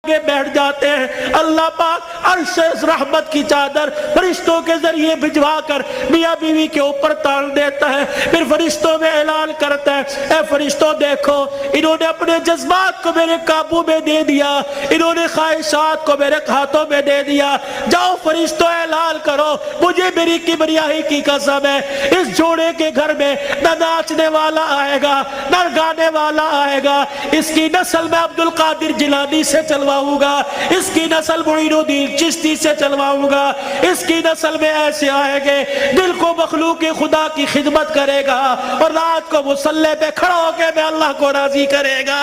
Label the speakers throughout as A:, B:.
A: آگے بیٹھ جاتے ہیں، اللہ پاک عرش سے رحمت کی چادر فرشتوں کے ذریعے بھجوا کر میاں بیوی کے اوپر تان دیتا ہے، پھر فرشتوں میں اعلان کرتا ہے اے فرشتوں دیکھو انہوں نے اپنے جذبات کو میرے قابو میں دے دیا، انہوں نے خواہشات کو میرے ہاتھوں میں دے دیا، جاؤ فرشتوں اعلان کرو مجھے میری کبریائی کی قسم ہے اس جوڑے کے گھر میں نہ ناچنے والا آئے گا نہ گانے والا آئے گا، اس کی نسل میں عبد القادر جیلانی سے چلواؤں گا، اس کی نسل معین الدین چشتی سے چلواؤں گا، اس کی نسل میں ایسے آئے گے دل کو مخلوق خدا کی خدمت کرے گا اور رات کو مصلی پہ کھڑا ہو کے میں اللہ کو راضی کرے گا۔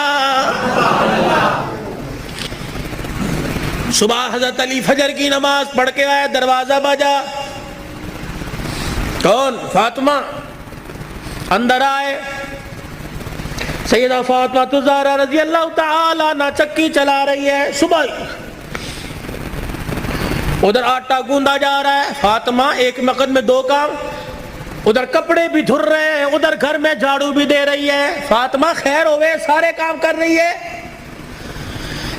A: صبح حضرت علی فجر کی نماز پڑھ کے آئے، دروازہ بجا، کون؟ فاطمہ۔ اندر آئے، سیدہ فاطمہ الزہرا رضی اللہ تعالی عنہا چکی چلا رہی ہے، صبح ادھر آٹا گوندا جا رہا ہے، فاطمہ ایک وقت میں دو کام، ادھر کپڑے بھی دھر رہے ہیں ادھر گھر میں جھاڑو بھی دے رہی ہے، فاطمہ خیر ہوئے سارے کام کر رہی ہے۔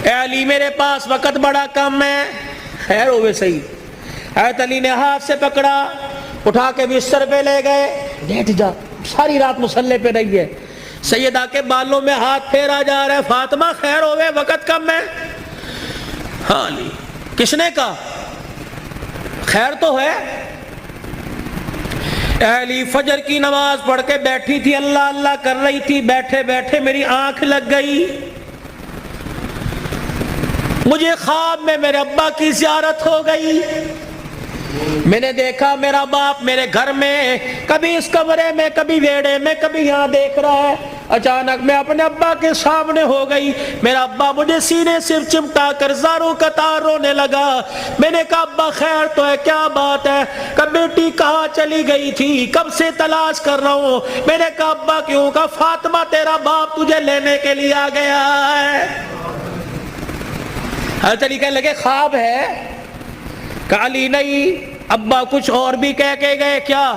A: اے علی میرے پاس وقت بڑا کم ہے، خیر ہوئے صحیح۔ حضرت علی نے ہاتھ سے پکڑا، اٹھا کے بستر پہ لے گئے، لیٹ جا، ساری رات مصلی پہ رہی ہے۔ سیدہ کے بالوں میں ہاتھ پھیرا جا رہا ہے، فاطمہ خیر ہوئے وقت کم ہے۔ ہاں علی، کس نے کہا؟ خیر تو ہے۔ اے علی فجر کی نماز پڑھ کے بیٹھی تھی، اللہ اللہ کر رہی تھی، بیٹھے بیٹھے میری آنکھ لگ گئی، مجھے خواب میں میرے ابا کی زیارت ہو گئی، میں نے دیکھا میرا باپ میرے گھر میں، کبھی اس کمرے میں کبھی ویڑے میں کبھی یہاں دیکھ رہا ہے، اچانک میں اپنے ابا کے سامنے ہو گئی، میرا ابا مجھے سینے سے چمٹا کر زاروں قطار رونے لگا، میں نے کہا ابا خیر تو ہے، کیا بات ہے؟ کب بیٹی کہاں چلی گئی تھی، کب سے تلاش کر رہا ہوں، میں نے کہا ابا کیوں؟ کہا فاطمہ تیرا باپ تجھے لینے کے لیے آ گیا ہے۔ حضرت علی کہنے لگے خواب ہے؟ کہا علی نہیں، ابا کچھ اور بھی کہہ کے گئے، کیا؟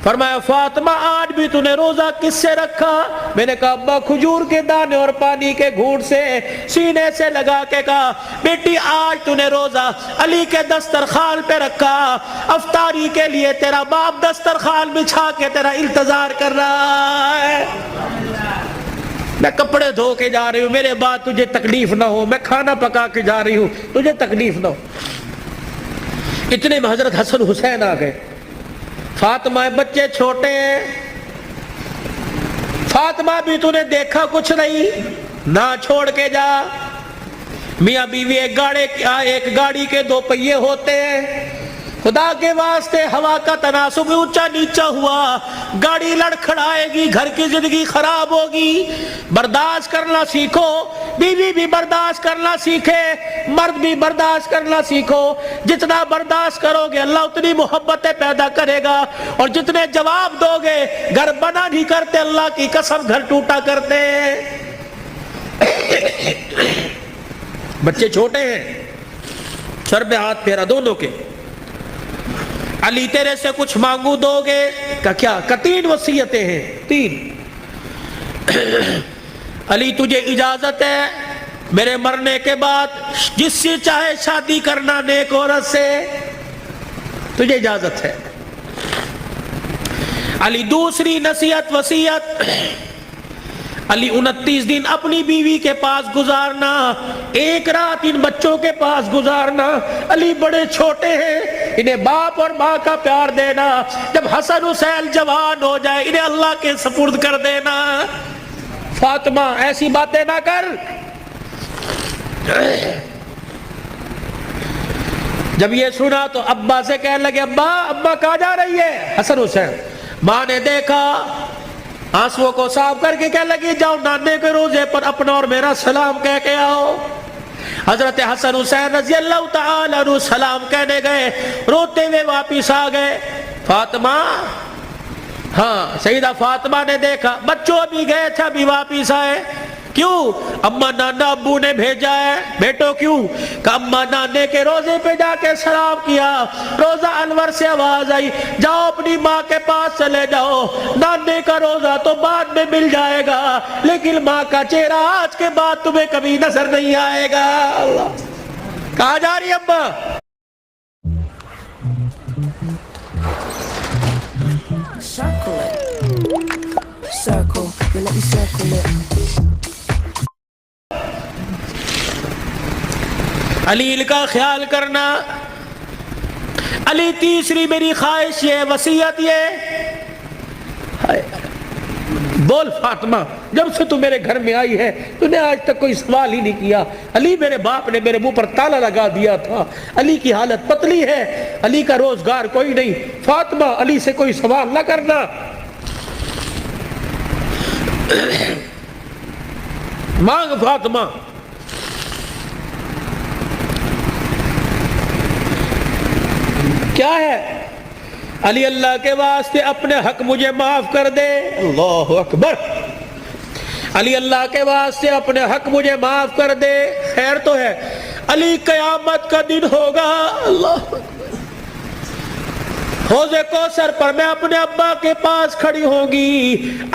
A: فرمایا فاطمہ آج بھی تو نے روزہ کس سے رکھا؟ میں نے کہا ابا کھجور کے دانے اور پانی کے گھونٹ سے، سینے سے لگا کے کہا بیٹی آج تو نے روزہ علی کے دسترخوان پہ رکھا، افطاری کے لیے تیرا باپ دسترخوان بچھا کے تیرا انتظار کر رہا ہے، میں کپڑے دھو کے جا رہی ہوں، میرے بعد تجھے تکلیف نہ ہو، میں کھانا پکا کے جا رہی ہوں تجھے تکلیف نہ ہو۔ اتنے میں حضرت حسن حسین آ گئے، فاطمہ بچے چھوٹے ہیں، فاطمہ بھی تو نے دیکھا کچھ نہیں، نہ چھوڑ کے جا۔ میاں بیوی ایک گاڑی کے دو پہیے ہوتے ہیں، خدا کے واسطے ہوا کا تناسب اونچا نیچا ہوا، گاڑی لڑکھڑائے گی، گھر کی زندگی خراب ہوگی، برداشت کرنا سیکھو، بیوی بھی برداشت کرنا سیکھے، مرد بھی برداشت کرنا سیکھو، جتنا برداشت کرو گے اللہ اتنی محبتیں پیدا کرے گا، اور جتنے جواب دو گے گھر بنا نہیں کرتے، اللہ کی قسم گھر ٹوٹا کرتے۔ بچے چھوٹے ہیں، سر پہ ہاتھ پھیرا دونوں کے، علی تیرے سے کچھ مانگو دو گے؟ کہ کیا؟ کہ 3 وصیتیں ہیں، 3۔ علی تجھے اجازت ہے میرے مرنے کے بعد جس سے چاہے شادی کرنا نیک عورت سے، تجھے اجازت ہے۔ علی دوسری نصیحت وصیت، علی 29 دن اپنی بیوی کے پاس گزارنا، ایک رات ان بچوں کے پاس گزارنا، علی بڑے چھوٹے ہیں انہیں باپ اور ماں کا پیار دینا، جب حسن حسین جوان ہو جائے انہیں اللہ کے سپرد کر دینا۔ فاطمہ ایسی باتیں نہ کر۔ جب یہ سنا تو ابا سے کہنے لگے ابا کہاں جا رہی ہے؟ حسن حسین۔ ماں نے دیکھا، آنسوؤں کو صاف کر کے کہنے لگی جاؤ نانے کے روزے پر اپنا اور میرا سلام کہہ کے آؤ۔ حضرت حسن حسین رضی اللہ تعالی عنہ سلام کہنے گئے، روتے ہوئے واپس آ گئے۔ فاطمہ، ہاں سیدہ فاطمہ نے دیکھا بچوں بھی گئے تھے ابھی واپس آئے، کیوں؟ اما نانا ابو نے بھیجا ہے۔ بیٹو کیوں؟ کہ اما نانے کے روزے پہ جا کے سلام کیا، روزہ انور سے آواز آئی جاؤ اپنی ماں کے پاس چلے جاؤ، نانے کا روزہ تو بعد میں مل جائے گا لیکن ماں کا چہرہ آج کے بعد تمہیں کبھی نظر نہیں آئے گا۔ کہاں جا رہی ابا؟
B: Circle it. Circle. You let me circle it.
A: علی کا خیال کرنا. علی تیسری میری خواہش یہ وصیت یہ. بول فاطمہ، جب سے تو میرے گھر میں آئی ہے تو نے آج تک کوئی سوال ہی نہیں کیا. علی میرے باپ نے میرے منہ پر تالا لگا دیا تھا. علی کی حالت پتلی ہے، علی کا روزگار کوئی نہیں. فاطمہ علی سے کوئی سوال نہ کرنا. مانگ فاطمہ. کیا ہے؟ علی اللہ کے واسطے اپنے حق مجھے معاف کر دے. اللہ اکبر. علی اللہ کے واسطے اپنے حق مجھے معاف کر دے. خیر تو ہے. علی قیامت کا دن ہوگا. اللہ حوض کوثر پر میں اپنے ابا کے پاس کھڑی ہوں گی.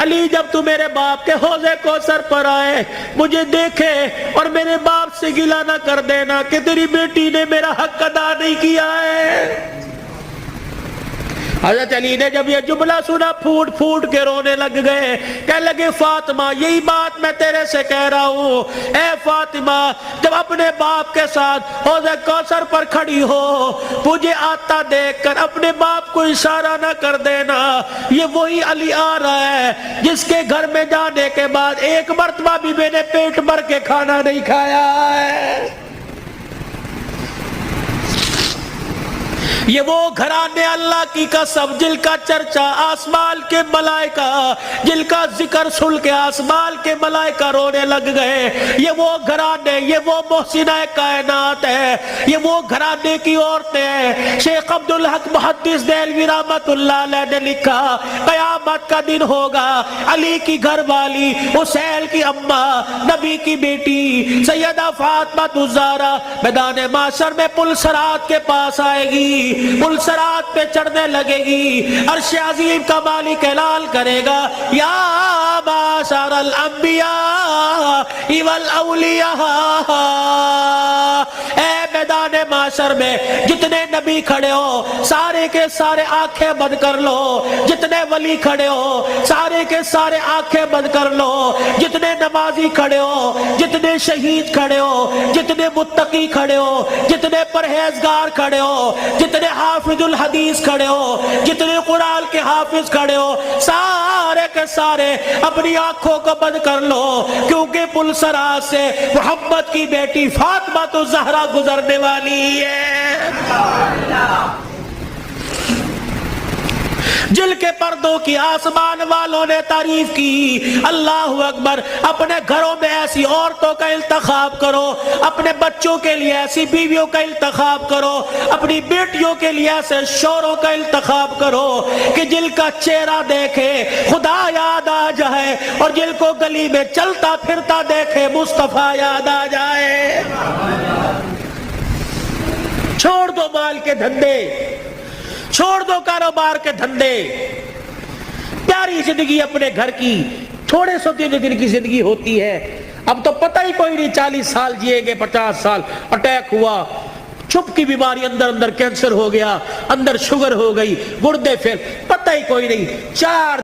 A: علی جب تو میرے باپ کے حوض کوثر پر آئے مجھے دیکھے اور میرے باپ سے گلہ نہ کر دینا کہ تیری بیٹی نے میرا حق ادا نہیں کیا ہے. حضرت علی نے جب یہ جملہ سنا پھوٹ پھوٹ کے رونے لگ گئے. کہنے لگے فاطمہ یہی بات میں تیرے سے کہہ رہا ہوں. اے فاطمہ جب اپنے باپ کے ساتھ حوض کوثر پر کھڑی ہو مجھے آتا دیکھ کر اپنے باپ کو اشارہ نہ کر دینا. یہ وہی علی آ رہا ہے جس کے گھر میں جانے کے بعد ایک مرتبہ بھی میں نے پیٹ بھر کے کھانا نہیں کھایا ہے. یہ وہ گھرانے اللہ کی قسم جن کا چرچا آسمان کے ملائکہ، جن کا ذکر سن کے آسمان کے ملائکہ رونے لگ گئے. یہ وہ گھرانے، یہ وہ محسنہ کائنات ہے، یہ وہ گھرانے کی عورتیں ہیں. شیخ عبدالحق محدث دہلوی رحمت اللہ علیہ نے لکھا قیامت کا دن ہوگا. علی کی گھر والی حسین کی اماں نبی کی بیٹی سیدہ فاطمہ الزہرا میدان معاشر میں پل صراط کے پاس آئے گی. پل صراط پہ چڑھنے لگے گی. عرش عظیم کا مالک اعلان کرے گا یا معاشر الانبیاء والاولیاء. اے میدان معاشر میں جتنے نبی کھڑے ہو سارے کے سارے آنکھیں بند کر لو. جتنے ولی کھڑے ہو سارے کے سارے آنکھیں بند کر لو. جتنے نمازی کھڑے ہو، جتنے شہید کھڑے ہو، جتنے متقی کھڑے ہو، جتنے پرہیزگار کھڑے ہو، جتنے حافظ الحدیث کھڑے ہو، جتنے قرآن کے حافظ کھڑے ہو، سارے کے سارے اپنی آنکھوں کو بند کر لو کیونکہ پل صراط سے محمد کی بیٹی فاطمہ الزہرا گزرنے والی ہے. جل کے پردوں کی آسمان والوں نے تعریف کی. اللہ اکبر. اپنے گھروں میں ایسی عورتوں کا انتخاب کرو، اپنے بچوں کے لیے ایسی بیویوں کا انتخاب کرو، اپنی بیٹیوں کے لیے ایسے شوہروں کا انتخاب کرو کہ جل کا چہرہ دیکھے خدا یاد آ جائے اور جل کو گلی میں چلتا پھرتا دیکھے مصطفیٰ یاد آ جائے. چھوڑ دو مال کے دھندے، چھوڑ دو کاروبار کے دھندے. پیاری زندگی اپنے گھر کی. تھوڑے سو دن کی زندگی ہوتی ہے. اب تو پتہ ہی کوئی نہیں 40 سال جیے گے، 50 سال اٹیک ہوا، چھپ کی بیماری، اندر کینسر ہو گیا، اندر شوگر ہو گئی، گردے پھر پتہ ہی کوئی نہیں. 4